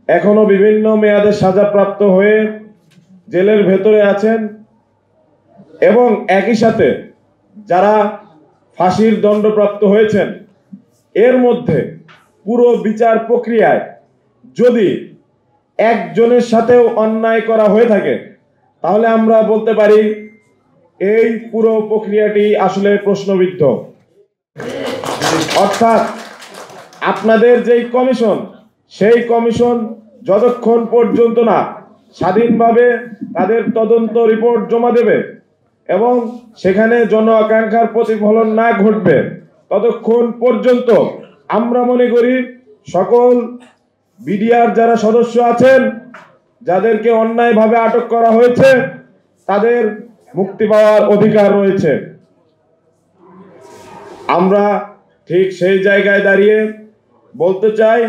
এখনো বিভিন্ন মেয়াদে সাজাপ্রাপ্ত হয়ে জেলের ভেতরে আছেন এবং একই সাথে যারা ফাঁসির দণ্ডপ্রাপ্ত হয়েছেন, এর মধ্যে পুরো বিচার প্রক্রিয়ায় যদি একজনের সাথেও অন্যায় করা হয়ে থাকে, তাহলে আমরা বলতে পারি এই পুরো প্রক্রিয়াটি আসলে প্রশ্নবিদ্ধ। অর্থাৎ আপনাদের যেই কমিশন, সেই কমিশন যতক্ষণ পর্যন্ত না স্বাধীনভাবে তাদের তদন্ত রিপোর্ট জমা দেবে এবং সেখানে জন আকাঙ্ক্ষার প্রতিফলন না ঘটবে, ততক্ষণ পর্যন্ত আমরা মনে করি সকল বিডিআর যারা সদস্য আছেন, যাদেরকে অন্যায়ভাবে আটক করা হয়েছে, তাদের মুক্তি পাওয়ার অধিকার রয়েছে। আমরা ঠিক সেই জায়গায় দাঁড়িয়ে বলতে চাই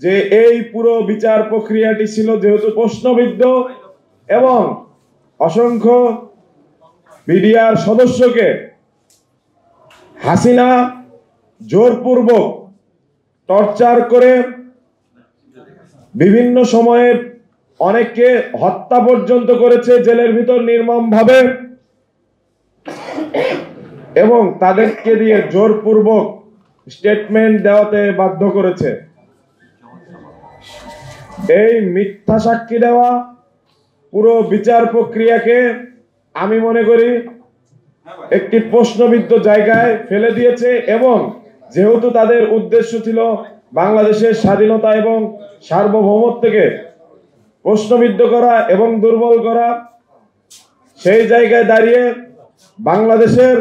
যে এই পুরো বিচার প্রক্রিয়াটি ছিল যেহেতু প্রশ্নবিদ্ধ এবং অসংখ্য বিডিআর সদস্যকে হাসিনা জোরপূর্বক টর্চার করে বিভিন্ন সময়ে অনেককে হত্যা পর্যন্ত করেছে জেলের ভিতর নির্মমভাবে, এবং তাদেরকে দিয়ে জোরপূর্বক স্টেটমেন্ট দেওয়াতে বাধ্য করেছে। এই মিথ্যা সাক্ষী দেওয়া পুরো বিচার প্রক্রিয়াকে আমি মনে করি একটি প্রশ্নবিদ্ধ জায়গায় ফেলে দিয়েছে, এবং যেহেতু তাদের উদ্দেশ্য ছিল বাংলাদেশের স্বাধীনতা এবং সার্বভৌমত্বকে প্রশ্নবিদ্ধ করা এবং দুর্বল করা, সেই জায়গায় দাঁড়িয়ে বাংলাদেশের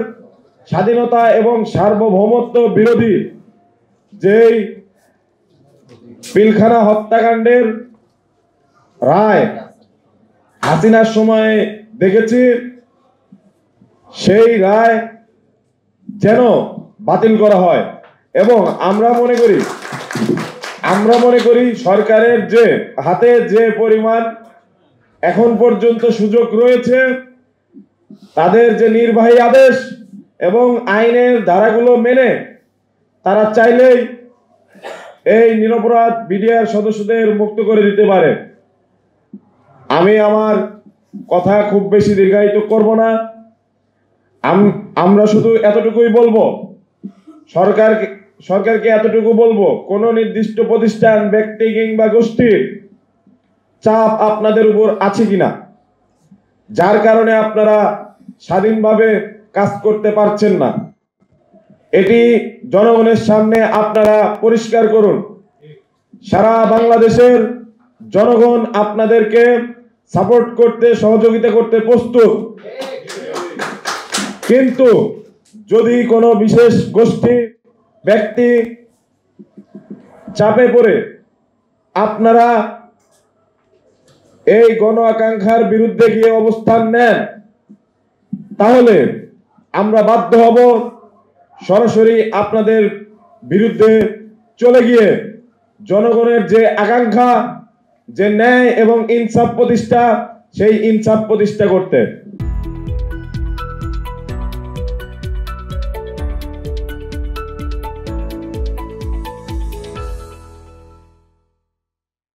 স্বাধীনতা এবং সার্বভৌমত্ব বিরোধী যেই পিলখানা হত্যাকাণ্ডের রায় হাসিনার সময় দেখেছি, সেই রায় যেন বাতিল করা হয়। এবং আমরা মনে করি সরকারের যে হাতে যে পরিমাণ এখন পর্যন্ত সুযোগ রয়েছে, তাদের যে নির্বাহী আদেশ এবং আইনের ধারাগুলো মেনে তারা চাইলেই এই নিরপরাধ বিডিআর সদস্যদের মুক্ত করে দিতে পারে। আমি আমার কথা খুব বেশি দীর্ঘায়িত করব না। আমরা শুধু এতটুকুই বলবো, সরকারকে এতটুকু বলবো, কোন নির্দিষ্ট প্রতিষ্ঠান, ব্যক্তি কিংবা গোষ্ঠীর চাপ আপনাদের উপর আছে কিনা, যার কারণে আপনারা স্বাধীনভাবে কাজ করতে পারছেন না, এটি জনগণের সামনে আপনারা পরিষ্কার করুন। সারা বাংলাদেশের জনগণ আপনাদেরকে সাপোর্ট করতে, সহযোগিতা করতে প্রস্তুত। কিন্তু যদি কোনো বিশেষ গোষ্ঠী, ব্যক্তি চাপে পড়ে আপনারা এই গণ আকাঙ্ক্ষার বিরুদ্ধে গিয়ে অবস্থান নেন, তাহলে আমরা বাধ্য হব সরাসরি আপনাদের বিরুদ্ধে চলে গিয়ে জনগণের যে আকাঙ্ক্ষা, যে ন্যায় এবং ইনসাফ প্রতিষ্ঠা, সেই ইনসাফ প্রতিষ্ঠা করতে।